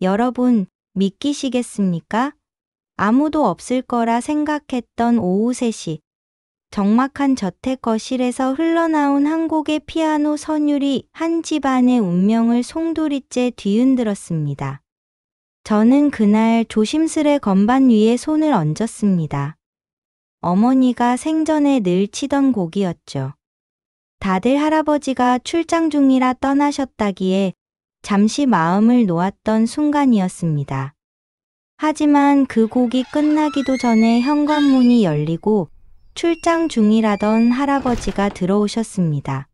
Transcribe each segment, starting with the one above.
여러분, 믿기시겠습니까? 아무도 없을 거라 생각했던 오후 3시, 적막한 저택 거실에서 흘러나온 한 곡의 피아노 선율이 한 집안의 운명을 송두리째 뒤흔들었습니다. 저는 그날 조심스레 건반 위에 손을 얹었습니다. 어머니가 생전에 늘 치던 곡이었죠. 다들 할아버지가 출장 중이라 떠나셨다기에 잠시 마음을 놓았던 순간이었습니다. 하지만 그 곡이 끝나기도 전에 현관문이 열리고 출장 중이라던 할아버지가 들어오셨습니다.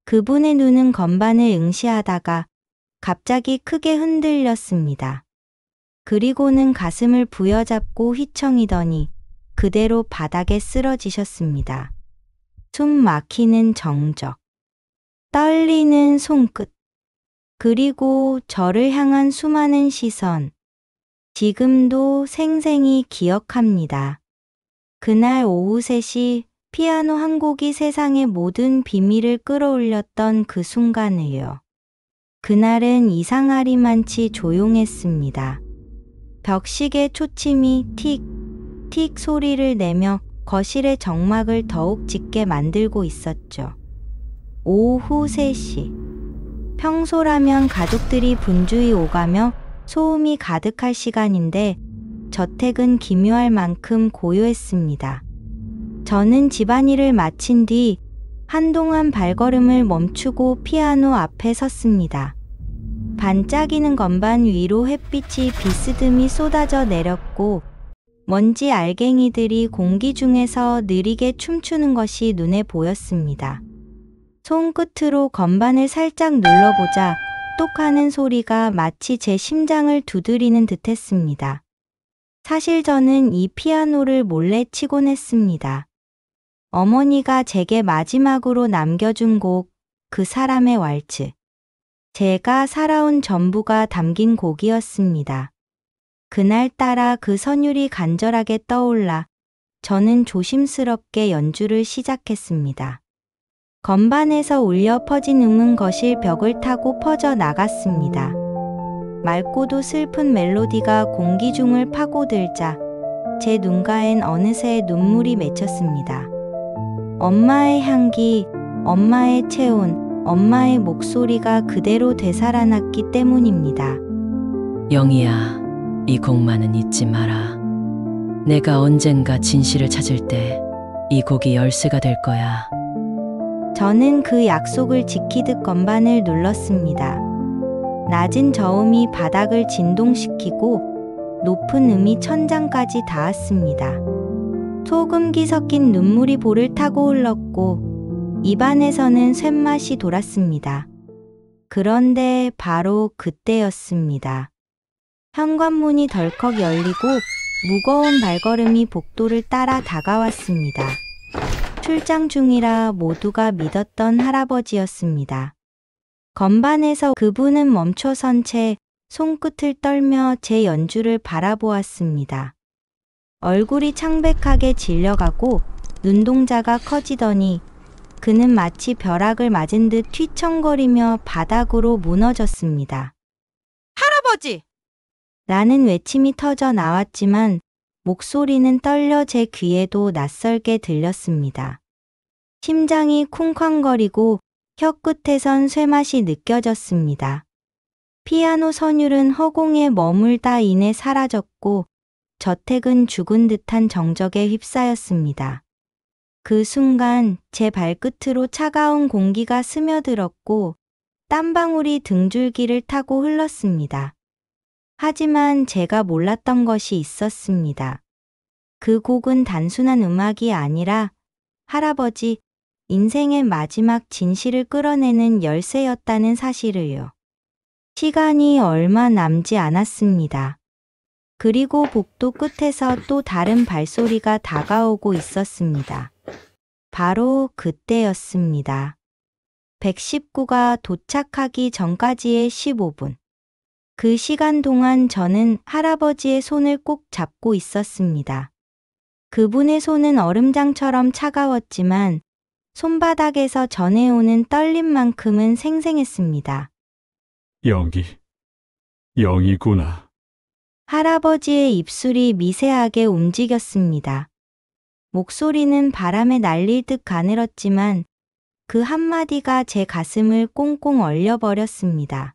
그분의 눈은 건반을 응시하다가 갑자기 크게 흔들렸습니다. 그리고는 가슴을 부여잡고 휘청이더니 그대로 바닥에 쓰러지셨습니다. 숨 막히는 정적, 떨리는 손끝, 그리고 저를 향한 수많은 시선, 지금도 생생히 기억합니다. 그날 오후 3시 피아노 한 곡이 세상의 모든 비밀을 끌어올렸던 그 순간을요. 그날은 이상하리만치 조용했습니다. 벽시계 초침이 틱, 틱 소리를 내며 거실의 정막을 더욱 짙게 만들고 있었죠. 오후 3시. 평소라면 가족들이 분주히 오가며 소음이 가득할 시간인데 저택은 기묘할 만큼 고요했습니다. 저는 집안일을 마친 뒤 한동안 발걸음을 멈추고 피아노 앞에 섰습니다. 반짝이는 건반 위로 햇빛이 비스듬히 쏟아져 내렸고 먼지 알갱이들이 공기 중에서 느리게 춤추는 것이 눈에 보였습니다. 손끝으로 건반을 살짝 눌러보자 똑 하는 소리가 마치 제 심장을 두드리는 듯 했습니다. 사실 저는 이 피아노를 몰래 치곤 했습니다. 어머니가 제게 마지막으로 남겨준 곡, 그 사람의 왈츠. 제가 살아온 전부가 담긴 곡이었습니다. 그날따라 그 선율이 간절하게 떠올라 저는 조심스럽게 연주를 시작했습니다. 건반에서 울려 퍼진 음은 거실 벽을 타고 퍼져 나갔습니다. 맑고도 슬픈 멜로디가 공기 중을 파고들자 제 눈가엔 어느새 눈물이 맺혔습니다. 엄마의 향기, 엄마의 체온, 엄마의 목소리가 그대로 되살아났기 때문입니다. 영희야, 이 곡만은 잊지 마라. 내가 언젠가 진실을 찾을 때 이 곡이 열쇠가 될 거야. 저는 그 약속을 지키듯 건반을 눌렀습니다. 낮은 저음이 바닥을 진동시키고 높은 음이 천장까지 닿았습니다. 소금기 섞인 눈물이 볼을 타고 흘렀고 입안에서는 쇳맛이 돌았습니다. 그런데 바로 그때였습니다. 현관문이 덜컥 열리고 무거운 발걸음이 복도를 따라 다가왔습니다. 출장 중이라 모두가 믿었던 할아버지였습니다. 건반에서 그분은 멈춰선 채 손끝을 떨며 제 연주를 바라보았습니다. 얼굴이 창백하게 질려가고 눈동자가 커지더니 그는 마치 벼락을 맞은 듯 휘청거리며 바닥으로 무너졌습니다. 할아버지! 라는 외침이 터져 나왔지만 목소리는 떨려 제 귀에도 낯설게 들렸습니다. 심장이 쿵쾅거리고 혀끝에선 쇠맛이 느껴졌습니다. 피아노 선율은 허공에 머물다 이내 사라졌고 저택은 죽은 듯한 정적에 휩싸였습니다. 그 순간 제 발끝으로 차가운 공기가 스며들었고 땀방울이 등줄기를 타고 흘렀습니다. 하지만 제가 몰랐던 것이 있었습니다. 그 곡은 단순한 음악이 아니라 할아버지 인생의 마지막 진실을 끌어내는 열쇠였다는 사실을요. 시간이 얼마 남지 않았습니다. 그리고 복도 끝에서 또 다른 발소리가 다가오고 있었습니다. 바로 그때였습니다. 119가 도착하기 전까지의 15분. 그 시간 동안 저는 할아버지의 손을 꼭 잡고 있었습니다. 그분의 손은 얼음장처럼 차가웠지만 손바닥에서 전해오는 떨림만큼은 생생했습니다. 영기, 영이구나. 할아버지의 입술이 미세하게 움직였습니다. 목소리는 바람에 날릴 듯 가늘었지만 그 한마디가 제 가슴을 꽁꽁 얼려버렸습니다.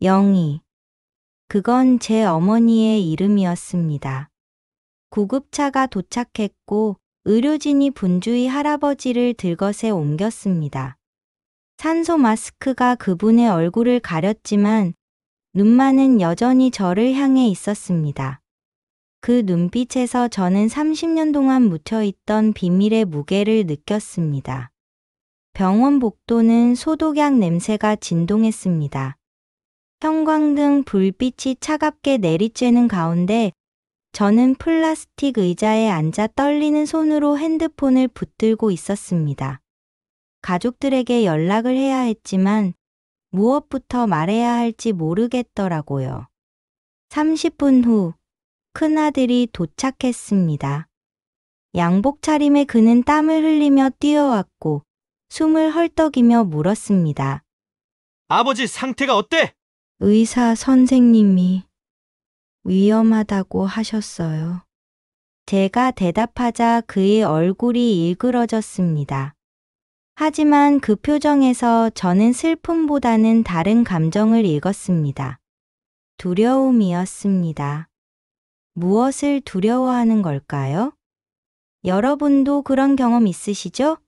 영희. 그건 제 어머니의 이름이었습니다. 구급차가 도착했고 의료진이 분주히 할아버지를 들것에 옮겼습니다. 산소 마스크가 그분의 얼굴을 가렸지만 눈만은 여전히 저를 향해 있었습니다. 그 눈빛에서 저는 30년 동안 묻혀있던 비밀의 무게를 느꼈습니다. 병원 복도는 소독약 냄새가 진동했습니다. 형광등 불빛이 차갑게 내리쬐는 가운데 저는 플라스틱 의자에 앉아 떨리는 손으로 핸드폰을 붙들고 있었습니다. 가족들에게 연락을 해야 했지만 무엇부터 말해야 할지 모르겠더라고요. 30분 후 큰아들이 도착했습니다. 양복 차림에 그는 땀을 흘리며 뛰어왔고 숨을 헐떡이며 물었습니다. 아버지 상태가 어때? 의사 선생님이 위험하다고 하셨어요. 제가 대답하자 그의 얼굴이 일그러졌습니다. 하지만 그 표정에서 저는 슬픔보다는 다른 감정을 읽었습니다. 두려움이었습니다. 무엇을 두려워하는 걸까요? 여러분도 그런 경험 있으시죠?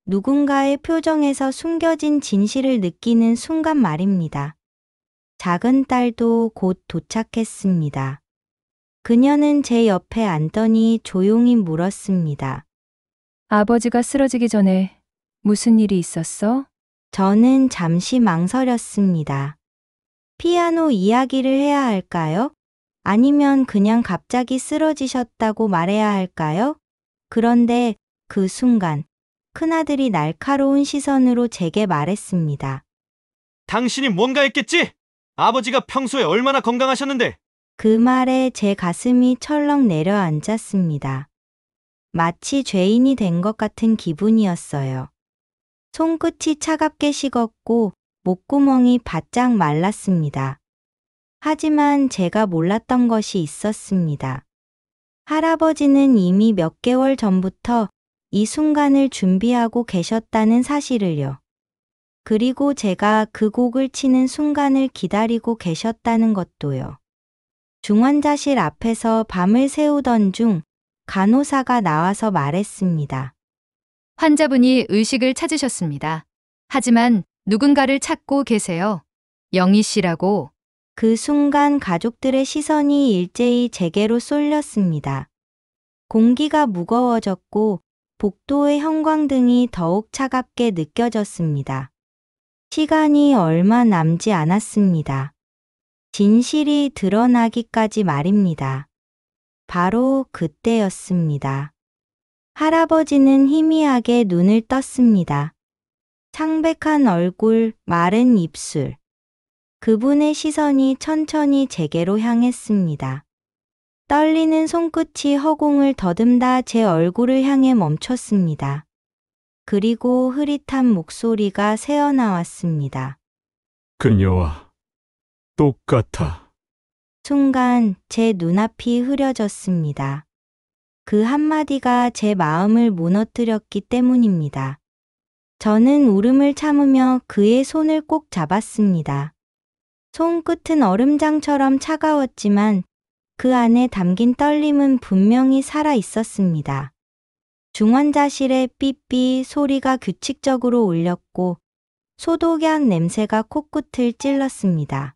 누군가의 표정에서 숨겨진 진실을 느끼는 순간 말입니다. 작은 딸도 곧 도착했습니다. 그녀는 제 옆에 앉더니 조용히 물었습니다. 아버지가 쓰러지기 전에 무슨 일이 있었어? 저는 잠시 망설였습니다. 피아노 이야기를 해야 할까요? 아니면 그냥 갑자기 쓰러지셨다고 말해야 할까요? 그런데 그 순간 큰아들이 날카로운 시선으로 제게 말했습니다. 당신이 뭔가 했겠지? 아버지가 평소에 얼마나 건강하셨는데. 그 말에 제 가슴이 철렁 내려앉았습니다. 마치 죄인이 된 것 같은 기분이었어요. 손끝이 차갑게 식었고 목구멍이 바짝 말랐습니다. 하지만 제가 몰랐던 것이 있었습니다. 할아버지는 이미 몇 개월 전부터 이 순간을 준비하고 계셨다는 사실을요. 그리고 제가 그 곡을 치는 순간을 기다리고 계셨다는 것도요. 중환자실 앞에서 밤을 새우던 중 간호사가 나와서 말했습니다. 환자분이 의식을 찾으셨습니다. 하지만 누군가를 찾고 계세요. 영희 씨라고. 그 순간 가족들의 시선이 일제히 제게로 쏠렸습니다. 공기가 무거워졌고 복도의 형광등이 더욱 차갑게 느껴졌습니다. 시간이 얼마 남지 않았습니다. 진실이 드러나기까지 말입니다. 바로 그때였습니다. 할아버지는 희미하게 눈을 떴습니다. 창백한 얼굴, 마른 입술. 그분의 시선이 천천히 제게로 향했습니다. 떨리는 손끝이 허공을 더듬다 제 얼굴을 향해 멈췄습니다. 그리고 흐릿한 목소리가 새어나왔습니다. 그녀와 똑같아. 순간 제 눈앞이 흐려졌습니다. 그 한마디가 제 마음을 무너뜨렸기 때문입니다. 저는 울음을 참으며 그의 손을 꼭 잡았습니다. 손끝은 얼음장처럼 차가웠지만 그 안에 담긴 떨림은 분명히 살아 있었습니다. 중환자실의 삐삐 소리가 규칙적으로 울렸고 소독약 냄새가 코끝을 찔렀습니다.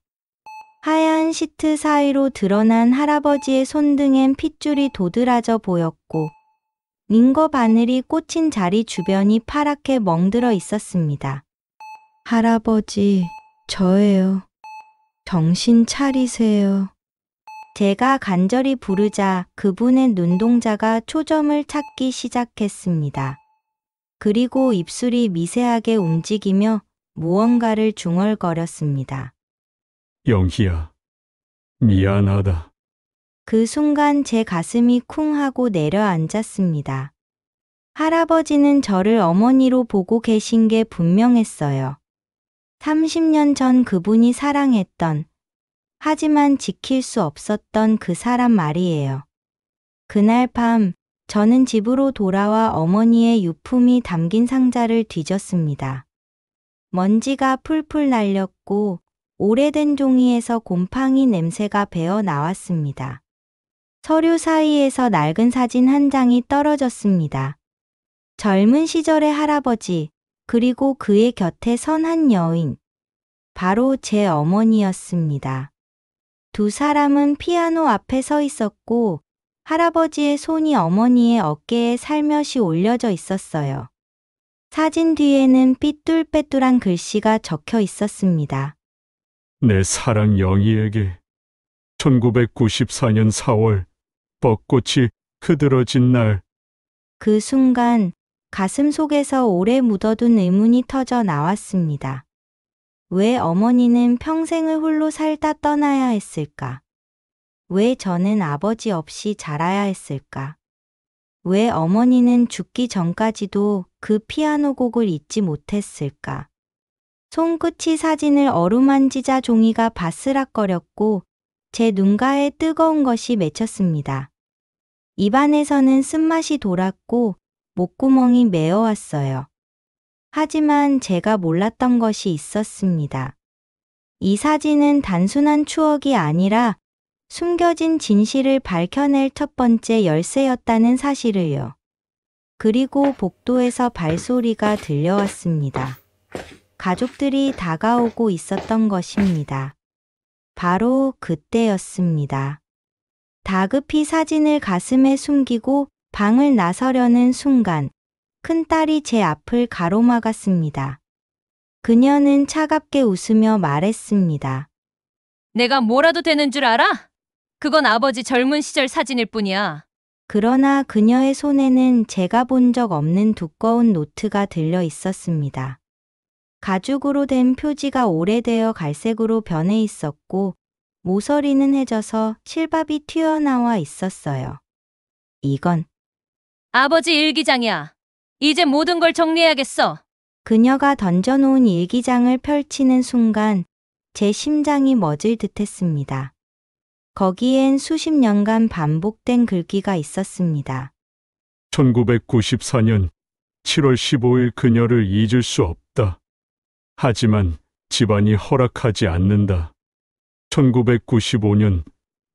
하얀 시트 사이로 드러난 할아버지의 손등엔 핏줄이 도드라져 보였고 링거 바늘이 꽂힌 자리 주변이 파랗게 멍들어 있었습니다. 할아버지, 저예요. 정신 차리세요. 제가 간절히 부르자 그분의 눈동자가 초점을 찾기 시작했습니다. 그리고 입술이 미세하게 움직이며 무언가를 중얼거렸습니다. 영희야, 미안하다. 그 순간 제 가슴이 쿵 하고 내려앉았습니다. 할아버지는 저를 어머니로 보고 계신 게 분명했어요. 30년 전 그분이 사랑했던, 하지만 지킬 수 없었던 그 사람 말이에요. 그날 밤 저는 집으로 돌아와 어머니의 유품이 담긴 상자를 뒤졌습니다. 먼지가 풀풀 날렸고 오래된 종이에서 곰팡이 냄새가 배어 나왔습니다. 서류 사이에서 낡은 사진 한 장이 떨어졌습니다. 젊은 시절의 할아버지, 그리고 그의 곁에 선 한 여인. 바로 제 어머니였습니다. 두 사람은 피아노 앞에 서 있었고 할아버지의 손이 어머니의 어깨에 살며시 올려져 있었어요. 사진 뒤에는 삐뚤빼뚤한 글씨가 적혀 있었습니다. 내 사랑 영희에게 1994년 4월 벚꽃이 흐드러진 날. 그 순간 가슴 속에서 오래 묻어둔 의문이 터져 나왔습니다. 왜 어머니는 평생을 홀로 살다 떠나야 했을까? 왜 저는 아버지 없이 자라야 했을까? 왜 어머니는 죽기 전까지도 그 피아노 곡을 잊지 못했을까? 손끝이 사진을 어루만지자 종이가 바스락거렸고 제 눈가에 뜨거운 것이 맺혔습니다. 입안에서는 쓴맛이 돌았고 목구멍이 메어왔어요. 하지만 제가 몰랐던 것이 있었습니다. 이 사진은 단순한 추억이 아니라 숨겨진 진실을 밝혀낼 첫 번째 열쇠였다는 사실을요. 그리고 복도에서 발소리가 들려왔습니다. 가족들이 다가오고 있었던 것입니다. 바로 그때였습니다. 다급히 사진을 가슴에 숨기고 방을 나서려는 순간 큰딸이 제 앞을 가로막았습니다. 그녀는 차갑게 웃으며 말했습니다. 내가 뭐라도 되는 줄 알아? 그건 아버지 젊은 시절 사진일 뿐이야. 그러나 그녀의 손에는 제가 본 적 없는 두꺼운 노트가 들려 있었습니다. 가죽으로 된 표지가 오래되어 갈색으로 변해 있었고 모서리는 해져서 칠밥이 튀어나와 있었어요. 이건 아버지 일기장이야. 이제 모든 걸 정리해야겠어. 그녀가 던져놓은 일기장을 펼치는 순간 제 심장이 멎을 듯했습니다. 거기엔 수십 년간 반복된 글귀가 있었습니다. 1994년 7월 15일 그녀를 잊을 수 없다. 하지만 집안이 허락하지 않는다. 1995년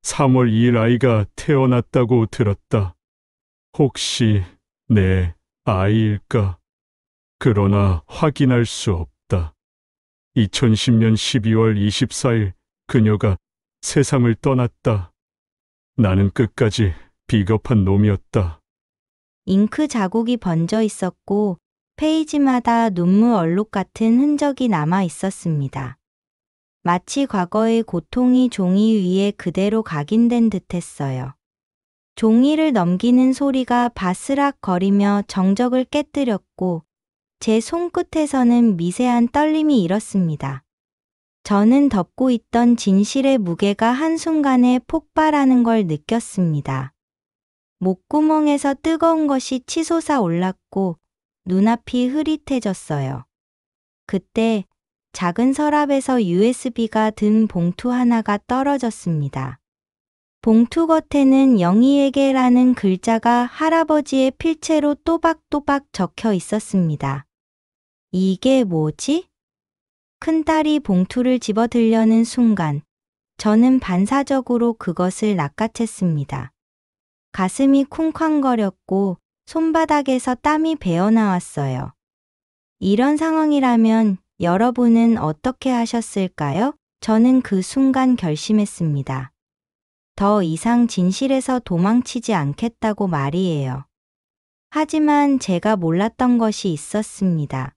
3월 2일 아이가 태어났다고 들었다. 혹시 내 아이일까? 그러나 확인할 수 없다. 2010년 12월 24일 그녀가 세상을 떠났다. 나는 끝까지 비겁한 놈이었다. 잉크 자국이 번져 있었고 페이지마다 눈물 얼룩 같은 흔적이 남아 있었습니다. 마치 과거의 고통이 종이 위에 그대로 각인된 듯했어요. 종이를 넘기는 소리가 바스락거리며 정적을 깨뜨렸고 제 손끝에서는 미세한 떨림이 일었습니다. 저는 덮고 있던 진실의 무게가 한순간에 폭발하는 걸 느꼈습니다. 목구멍에서 뜨거운 것이 치솟아 올랐고 눈앞이 흐릿해졌어요. 그때 작은 서랍에서 USB가 든 봉투 하나가 떨어졌습니다. 봉투 겉에는 영희에게라는 글자가 할아버지의 필체로 또박또박 적혀 있었습니다. 이게 뭐지? 큰딸이 봉투를 집어들려는 순간 저는 반사적으로 그것을 낚아챘습니다. 가슴이 쿵쾅거렸고 손바닥에서 땀이 배어나왔어요. 이런 상황이라면 여러분은 어떻게 하셨을까요? 저는 그 순간 결심했습니다. 더 이상 진실에서 도망치지 않겠다고 말이에요. 하지만 제가 몰랐던 것이 있었습니다.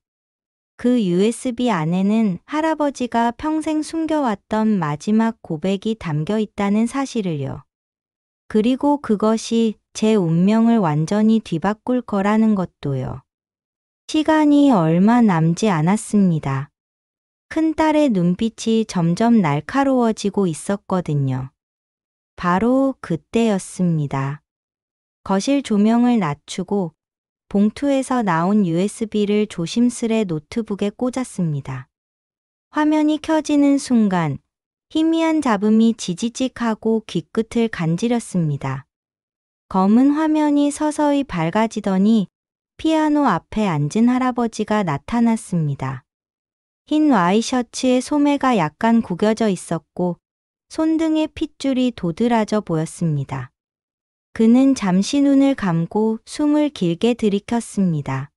그 USB 안에는 할아버지가 평생 숨겨왔던 마지막 고백이 담겨 있다는 사실을요. 그리고 그것이 제 운명을 완전히 뒤바꿀 거라는 것도요. 시간이 얼마 남지 않았습니다. 큰딸의 눈빛이 점점 날카로워지고 있었거든요. 바로 그때였습니다. 거실 조명을 낮추고 봉투에서 나온 USB를 조심스레 노트북에 꽂았습니다. 화면이 켜지는 순간 희미한 잡음이 지지직하고 귀끝을 간지렸습니다. 검은 화면이 서서히 밝아지더니 피아노 앞에 앉은 할아버지가 나타났습니다. 흰 와이셔츠에 소매가 약간 구겨져 있었고 손등에 핏줄이 도드라져 보였습니다. 그는 잠시 눈을 감고 숨을 길게 들이켰습니다.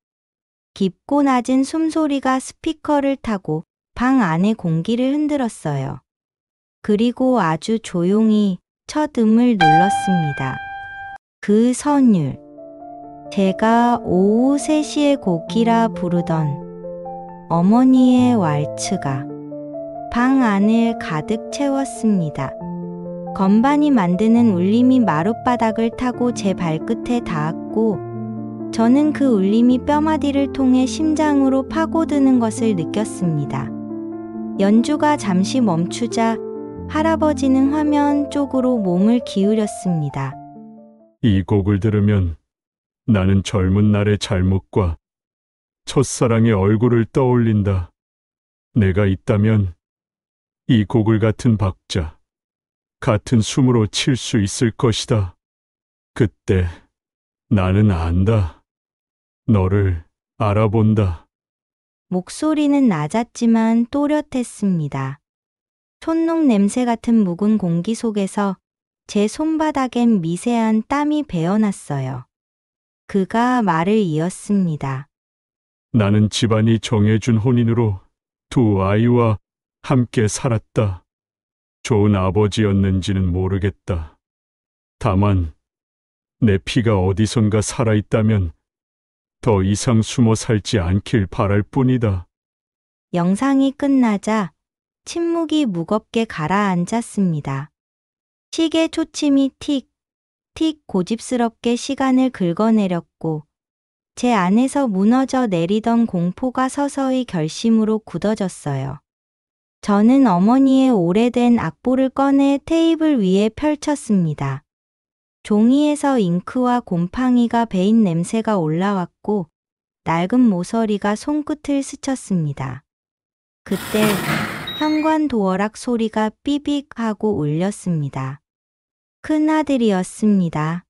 깊고 낮은 숨소리가 스피커를 타고 방 안의 공기를 흔들었어요. 그리고 아주 조용히 첫 음을 눌렀습니다. 그 선율. 제가 오후 3시에 곡이라 부르던 어머니의 왈츠가 방 안을 가득 채웠습니다. 건반이 만드는 울림이 마룻바닥을 타고 제 발끝에 닿았고 저는 그 울림이 뼈마디를 통해 심장으로 파고드는 것을 느꼈습니다. 연주가 잠시 멈추자 할아버지는 화면 쪽으로 몸을 기울였습니다. 이 곡을 들으면 나는 젊은 날의 잘못과 첫사랑의 얼굴을 떠올린다. 내가 있다면 이 곡을 같은 박자, 같은 숨으로 칠 수 있을 것이다. 그때 나는 안다. 너를 알아본다. 목소리는 낮았지만 또렷했습니다. 촛농 냄새 같은 묵은 공기 속에서 제 손바닥엔 미세한 땀이 배어났어요. 그가 말을 이었습니다. 나는 집안이 정해준 혼인으로 두 아이와 함께 살았다. 좋은 아버지였는지는 모르겠다. 다만 내 피가 어디선가 살아있다면 더 이상 숨어 살지 않길 바랄 뿐이다. 영상이 끝나자 침묵이 무겁게 가라앉았습니다. 시계 초침이 틱, 틱 고집스럽게 시간을 긁어내렸고 제 안에서 무너져 내리던 공포가 서서히 결심으로 굳어졌어요. 저는 어머니의 오래된 악보를 꺼내 테이블 위에 펼쳤습니다. 종이에서 잉크와 곰팡이가 배인 냄새가 올라왔고 낡은 모서리가 손끝을 스쳤습니다. 그때 현관 도어락 소리가 삐빅 하고 울렸습니다. 큰아들이었습니다.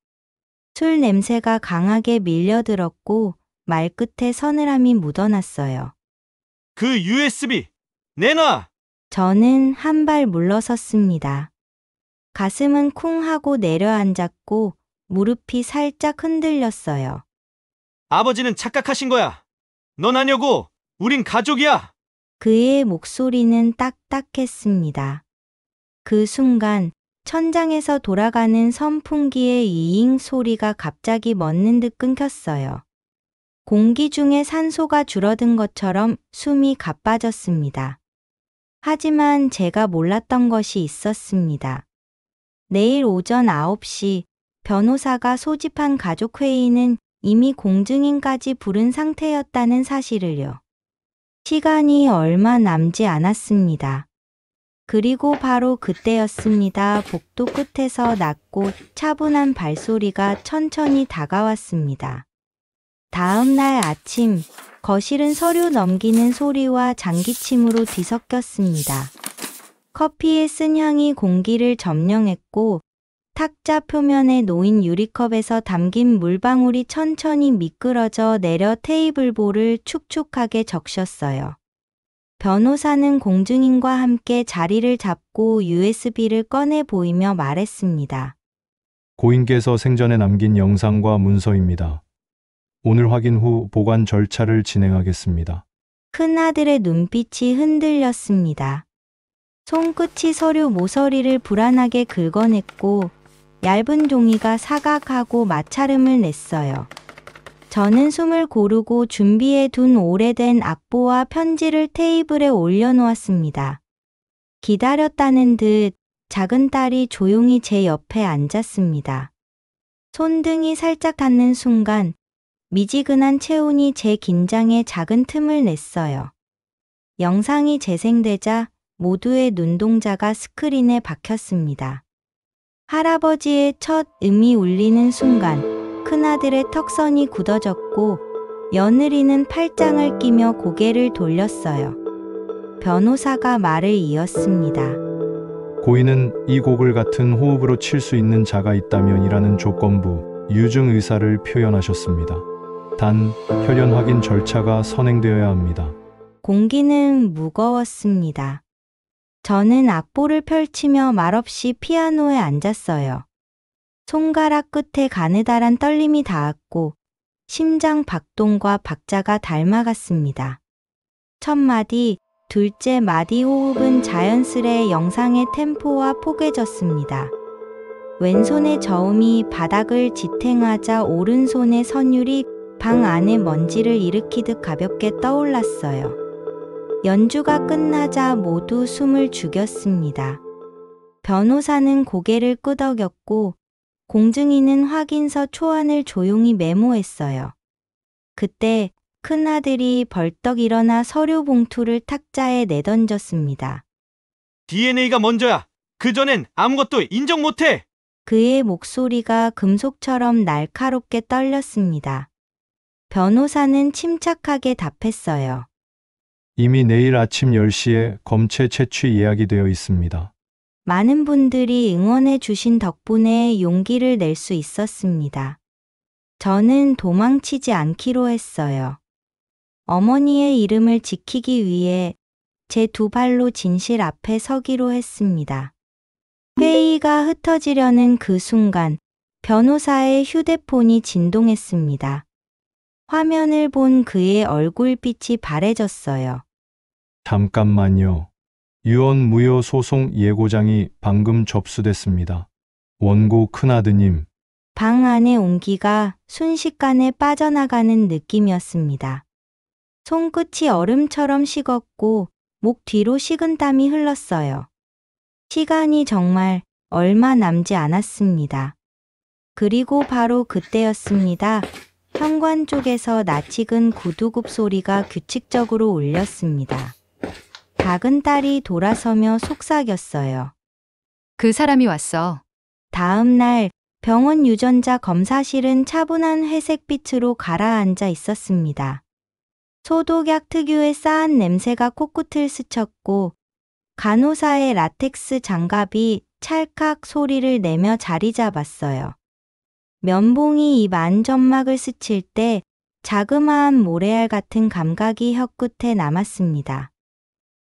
술 냄새가 강하게 밀려들었고 말끝에 서늘함이 묻어났어요. 그 USB 내놔! 저는 한 발 물러섰습니다. 가슴은 쿵 하고 내려앉았고 무릎이 살짝 흔들렸어요. 아버지는 착각하신 거야. 넌 아니고 우린 가족이야. 그의 목소리는 딱딱했습니다. 그 순간 천장에서 돌아가는 선풍기의 이잉 소리가 갑자기 멎는 듯 끊겼어요. 공기 중에 산소가 줄어든 것처럼 숨이 가빠졌습니다. 하지만 제가 몰랐던 것이 있었습니다. 내일 오전 9시 변호사가 소집한 가족회의는 이미 공증인까지 부른 상태였다는 사실을요. 시간이 얼마 남지 않았습니다. 그리고 바로 그때였습니다. 복도 끝에서 낮고 차분한 발소리가 천천히 다가왔습니다. 다음 날 아침, 거실은 서류 넘기는 소리와 장기침으로 뒤섞였습니다. 커피의 쓴 향이 공기를 점령했고 탁자 표면에 놓인 유리컵에서 담긴 물방울이 천천히 미끄러져 내려 테이블 볼을 축축하게 적셨어요. 변호사는 공증인과 함께 자리를 잡고 USB를 꺼내 보이며 말했습니다. 고인께서 생전에 남긴 영상과 문서입니다. 오늘 확인 후 보관 절차를 진행하겠습니다. 큰아들의 눈빛이 흔들렸습니다. 손끝이 서류 모서리를 불안하게 긁어냈고 얇은 종이가 사각하고 마찰음을 냈어요. 저는 숨을 고르고 준비해 둔 오래된 악보와 편지를 테이블에 올려놓았습니다. 기다렸다는 듯 작은 딸이 조용히 제 옆에 앉았습니다. 손등이 살짝 닿는 순간 미지근한 체온이 제 긴장에 작은 틈을 냈어요. 영상이 재생되자 모두의 눈동자가 스크린에 박혔습니다. 할아버지의 첫 음이 울리는 순간 큰아들의 턱선이 굳어졌고 며느리는 팔짱을 끼며 고개를 돌렸어요. 변호사가 말을 이었습니다. 고인은 이 곡을 같은 호흡으로 칠 수 있는 자가 있다면이라는 조건부 유증 의사를 표현하셨습니다. 단, 혈연 확인 절차가 선행되어야 합니다. 공기는 무거웠습니다. 저는 악보를 펼치며 말없이 피아노에 앉았어요. 손가락 끝에 가느다란 떨림이 닿았고 심장 박동과 박자가 닮아갔습니다. 첫 마디, 둘째 마디 호흡은 자연스레 영상의 템포와 포개졌습니다. 왼손의 저음이 바닥을 지탱하자 오른손의 선율이 방 안에 먼지를 일으키듯 가볍게 떠올랐어요. 연주가 끝나자 모두 숨을 죽였습니다. 변호사는 고개를 끄덕였고 공증인은 확인서 초안을 조용히 메모했어요. 그때 큰아들이 벌떡 일어나 서류 봉투를 탁자에 내던졌습니다. DNA가 먼저야. 그전엔 아무것도 인정 못해. 그의 목소리가 금속처럼 날카롭게 떨렸습니다. 변호사는 침착하게 답했어요. 이미 내일 아침 10시에 검체 채취 예약이 되어 있습니다. 많은 분들이 응원해 주신 덕분에 용기를 낼 수 있었습니다. 저는 도망치지 않기로 했어요. 어머니의 이름을 지키기 위해 제 두 발로 진실 앞에 서기로 했습니다. 회의가 흩어지려는 그 순간 변호사의 휴대폰이 진동했습니다. 화면을 본 그의 얼굴빛이 바래졌어요. 잠깐만요. 유언 무효 소송 예고장이 방금 접수됐습니다. 원고 큰아드님, 방 안의 온기가 순식간에 빠져나가는 느낌이었습니다. 손끝이 얼음처럼 식었고 목 뒤로 식은땀이 흘렀어요. 시간이 정말 얼마 남지 않았습니다. 그리고 바로 그때였습니다. 현관 쪽에서 낯익은 구두굽 소리가 규칙적으로 울렸습니다. 작은 딸이 돌아서며 속삭였어요. 그 사람이 왔어. 다음 날 병원 유전자 검사실은 차분한 회색빛으로 가라앉아 있었습니다. 소독약 특유의 싸한 냄새가 코끝을 스쳤고 간호사의 라텍스 장갑이 찰칵 소리를 내며 자리 잡았어요. 면봉이 입 안점막을 스칠 때 자그마한 모래알 같은 감각이 혀끝에 남았습니다.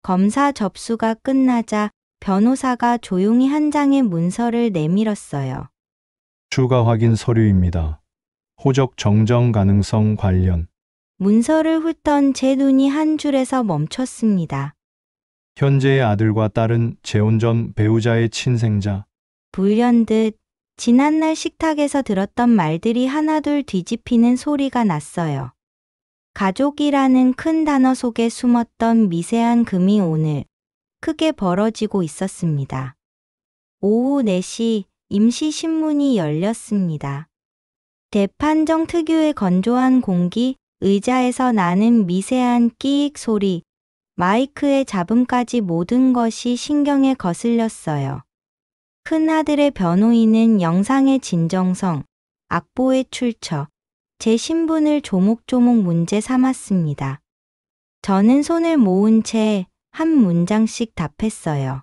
검사 접수가 끝나자 변호사가 조용히 한 장의 문서를 내밀었어요. 추가 확인 서류입니다. 호적 정정 가능성 관련. 문서를 훑던 제 눈이 한 줄에서 멈췄습니다. 현재의 아들과 딸은 재혼 전 배우자의 친생자. 불현듯 지난날 식탁에서 들었던 말들이 하나둘 뒤집히는 소리가 났어요. 가족이라는 큰 단어 속에 숨었던 미세한 금이 오늘 크게 벌어지고 있었습니다. 오후 4시 임시신문이 열렸습니다. 대판정 특유의 건조한 공기, 의자에서 나는 미세한 끼익 소리, 마이크의 잡음까지 모든 것이 신경에 거슬렸어요. 큰아들의 변호인은 영상의 진정성, 악보의 출처, 제 신분을 조목조목 문제 삼았습니다. 저는 손을 모은 채 한 문장씩 답했어요.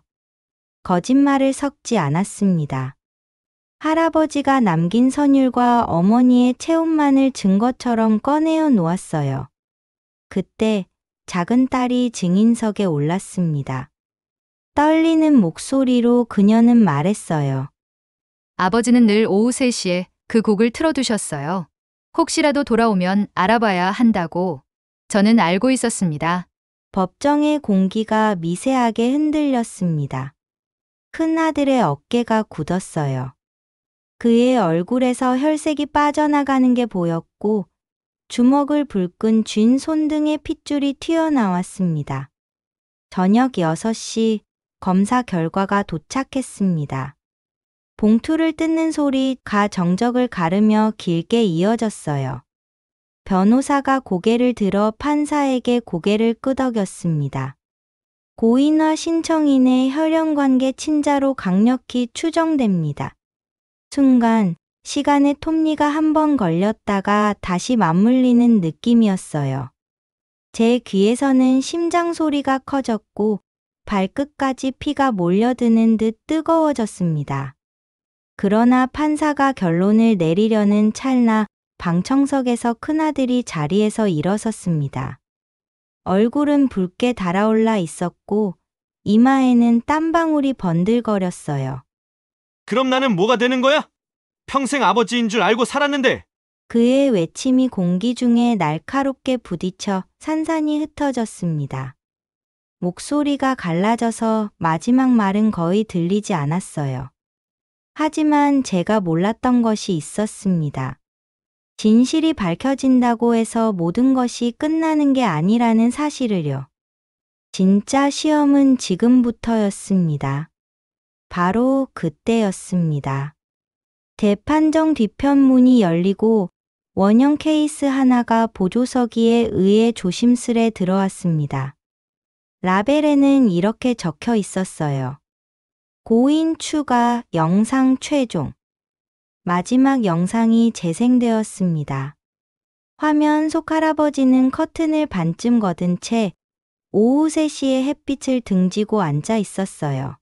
거짓말을 섞지 않았습니다. 할아버지가 남긴 선율과 어머니의 체온만을 증거처럼 꺼내어 놓았어요. 그때 작은 딸이 증인석에 올랐습니다. 떨리는 목소리로 그녀는 말했어요. 아버지는 늘 오후 3시에 그 곡을 틀어두셨어요. 혹시라도 돌아오면 알아봐야 한다고. 저는 알고 있었습니다. 법정의 공기가 미세하게 흔들렸습니다. 큰아들의 어깨가 굳었어요. 그의 얼굴에서 혈색이 빠져나가는 게 보였고 주먹을 불끈 쥔 손등의 핏줄이 튀어나왔습니다. 저녁 6시 검사 결과가 도착했습니다. 봉투를 뜯는 소리가 정적을 가르며 길게 이어졌어요. 변호사가 고개를 들어 판사에게 고개를 끄덕였습니다. 고인과 신청인의 혈연관계 친자로 강력히 추정됩니다. 순간 시간의 톱니가 한 번 걸렸다가 다시 맞물리는 느낌이었어요. 제 귀에서는 심장 소리가 커졌고 발끝까지 피가 몰려드는 듯 뜨거워졌습니다. 그러나 판사가 결론을 내리려는 찰나 방청석에서 큰아들이 자리에서 일어섰습니다. 얼굴은 붉게 달아올라 있었고 이마에는 땀방울이 번들거렸어요. 그럼 나는 뭐가 되는 거야? 평생 아버지인 줄 알고 살았는데. 그의 외침이 공기 중에 날카롭게 부딪혀 산산이 흩어졌습니다. 목소리가 갈라져서 마지막 말은 거의 들리지 않았어요. 하지만 제가 몰랐던 것이 있었습니다. 진실이 밝혀진다고 해서 모든 것이 끝나는 게 아니라는 사실을요. 진짜 시험은 지금부터였습니다. 바로 그때였습니다. 재판정 뒤편 문이 열리고 원형 케이스 하나가 보조서기에 의해 조심스레 들어왔습니다. 라벨에는 이렇게 적혀 있었어요. 고인 추가 영상 최종. 마지막 영상이 재생되었습니다. 화면 속 할아버지는 커튼을 반쯤 걷은 채 오후 3시에 햇빛을 등지고 앉아 있었어요.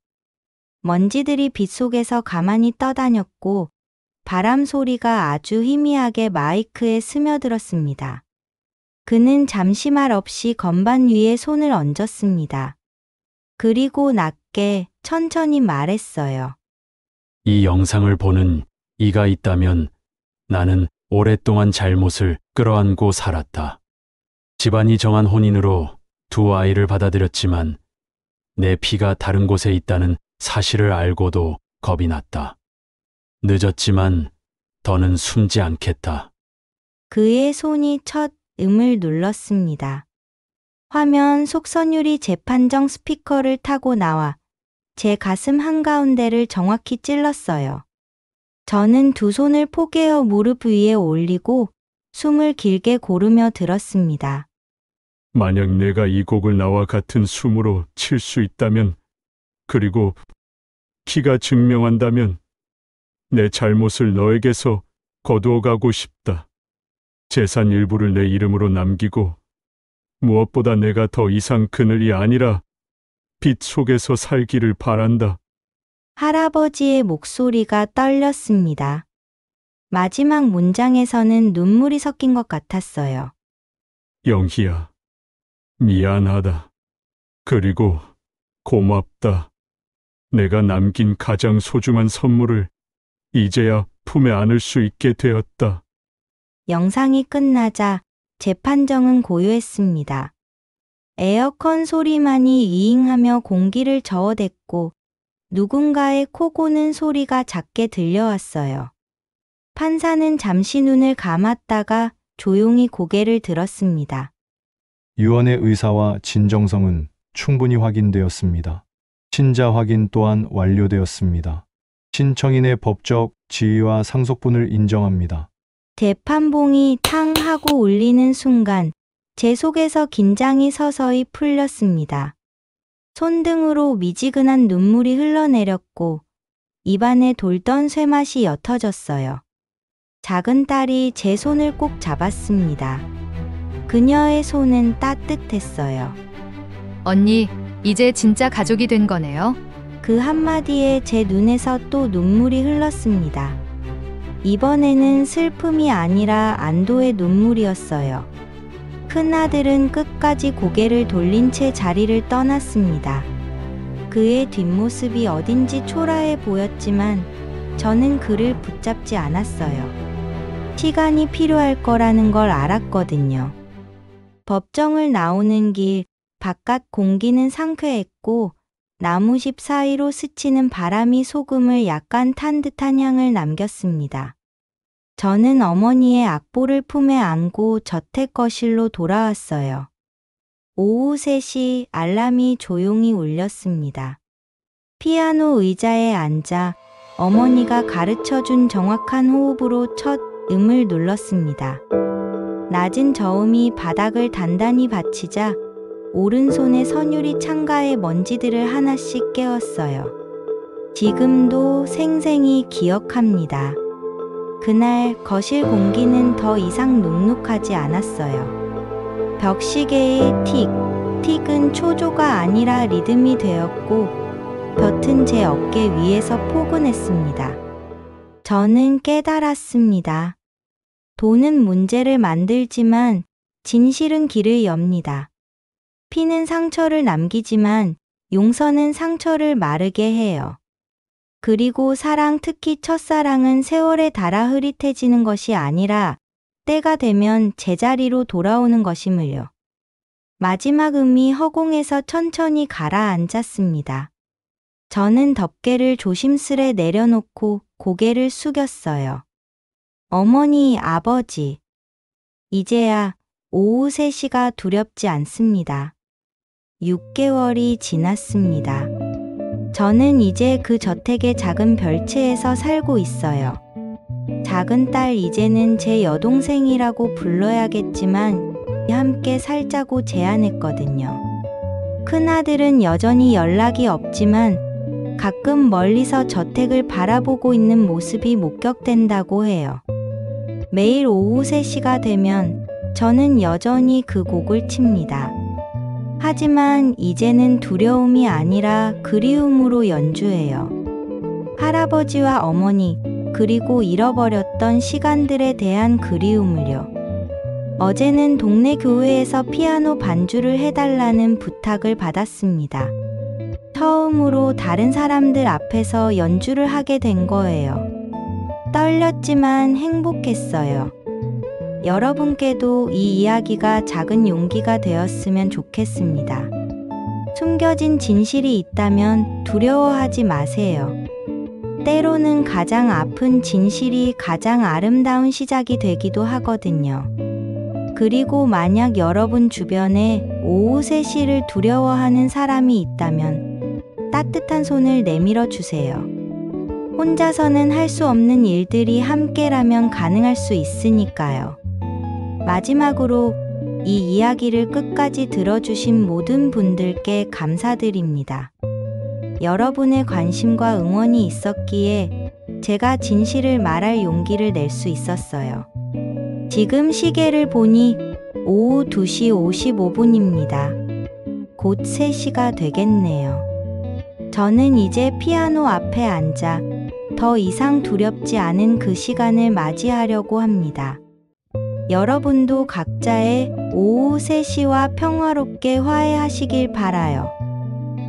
먼지들이 빛 속에서 가만히 떠다녔고 바람 소리가 아주 희미하게 마이크에 스며들었습니다. 그는 잠시 말 없이 건반 위에 손을 얹었습니다. 그리고 낮게 천천히 말했어요. 이 영상을 보는 이가 있다면 나는 오랫동안 잘못을 끌어안고 살았다. 집안이 정한 혼인으로 두 아이를 받아들였지만 내 피가 다른 곳에 있다는 사실을 알고도 겁이 났다. 늦었지만 더는 숨지 않겠다. 그의 손이 첫 음을 눌렀습니다. 화면 속선율이 재판정 스피커를 타고 나와 제 가슴 한가운데를 정확히 찔렀어요. 저는 두 손을 포개어 무릎 위에 올리고 숨을 길게 고르며 들었습니다. 만약 내가 이 곡을 나와 같은 숨으로 칠 수 있다면, 그리고 키가 증명한다면 내 잘못을 너에게서 거두어가고 싶다. 재산 일부를 내 이름으로 남기고 무엇보다 내가 더 이상 그늘이 아니라 빛 속에서 살기를 바란다. 할아버지의 목소리가 떨렸습니다. 마지막 문장에서는 눈물이 섞인 것 같았어요. 영희야, 미안하다. 그리고 고맙다. 내가 남긴 가장 소중한 선물을 이제야 품에 안을 수 있게 되었다. 영상이 끝나자 재판정은 고요했습니다. 에어컨 소리만이 윙하며 공기를 저어댔고 누군가의 코 고는 소리가 작게 들려왔어요. 판사는 잠시 눈을 감았다가 조용히 고개를 들었습니다. 유언의 의사와 진정성은 충분히 확인되었습니다. 신자 확인 또한 완료되었습니다. 신청인의 법적 지위와 상속분을 인정합니다. 재판봉이 탕 하고 울리는 순간 제 속에서 긴장이 서서히 풀렸습니다. 손등으로 미지근한 눈물이 흘러내렸고 입안에 돌던 쇠맛이 옅어졌어요. 작은 딸이 제 손을 꼭 잡았습니다. 그녀의 손은 따뜻했어요. 언니, 이제 진짜 가족이 된 거네요. 그 한마디에 제 눈에서 또 눈물이 흘렀습니다. 이번에는 슬픔이 아니라 안도의 눈물이었어요. 큰아들은 끝까지 고개를 돌린 채 자리를 떠났습니다. 그의 뒷모습이 어딘지 초라해 보였지만 저는 그를 붙잡지 않았어요. 시간이 필요할 거라는 걸 알았거든요. 법정을 나오는 길, 바깥 공기는 상쾌했고 나무집 사이로 스치는 바람이 소금을 약간 탄 듯한 향을 남겼습니다. 저는 어머니의 악보를 품에 안고 저택거실로 돌아왔어요. 오후 3시 알람이 조용히 울렸습니다. 피아노 의자에 앉아 어머니가 가르쳐준 정확한 호흡으로 첫 음을 눌렀습니다. 낮은 저음이 바닥을 단단히 받치자 오른손의 선율이 창가의 먼지들을 하나씩 깨웠어요. 지금도 생생히 기억합니다. 그날 거실 공기는 더 이상 눅눅하지 않았어요. 벽시계의 틱, 틱은 초조가 아니라 리듬이 되었고 볕은 제 어깨 위에서 포근했습니다. 저는 깨달았습니다. 돈은 문제를 만들지만 진실은 길을 엽니다. 피는 상처를 남기지만 용서는 상처를 마르게 해요. 그리고 사랑, 특히 첫사랑은 세월에 닳아 흐릿해지는 것이 아니라 때가 되면 제자리로 돌아오는 것임을요. 마지막 음이 허공에서 천천히 가라앉았습니다. 저는 덮개를 조심스레 내려놓고 고개를 숙였어요. 어머니, 아버지. 이제야 오후 3시가 두렵지 않습니다. 6개월이 지났습니다. 저는 이제 그 저택의 작은 별채에서 살고 있어요. 작은 딸 이제는 제 여동생이라고 불러야겠지만 함께 살자고 제안했거든요. 큰아들은 여전히 연락이 없지만 가끔 멀리서 저택을 바라보고 있는 모습이 목격된다고 해요. 매일 오후 3시가 되면 저는 여전히 그 곡을 칩니다. 하지만 이제는 두려움이 아니라 그리움으로 연주해요. 할아버지와 어머니, 그리고 잃어버렸던 시간들에 대한 그리움을요. 어제는 동네 교회에서 피아노 반주를 해달라는 부탁을 받았습니다. 처음으로 다른 사람들 앞에서 연주를 하게 된 거예요. 떨렸지만 행복했어요. 여러분께도 이 이야기가 작은 용기가 되었으면 좋겠습니다. 숨겨진 진실이 있다면 두려워하지 마세요. 때로는 가장 아픈 진실이 가장 아름다운 시작이 되기도 하거든요. 그리고 만약 여러분 주변에 오후 3시를 두려워하는 사람이 있다면 따뜻한 손을 내밀어 주세요. 혼자서는 할 수 없는 일들이 함께라면 가능할 수 있으니까요. 마지막으로 이 이야기를 끝까지 들어주신 모든 분들께 감사드립니다. 여러분의 관심과 응원이 있었기에 제가 진실을 말할 용기를 낼 수 있었어요. 지금 시계를 보니 오후 2시 55분입니다. 곧 3시가 되겠네요. 저는 이제 피아노 앞에 앉아 더 이상 두렵지 않은 그 시간을 맞이하려고 합니다. 여러분도 각자의 오후 3시와 평화롭게 화해하시길 바라요.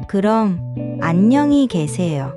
그럼 안녕히 계세요.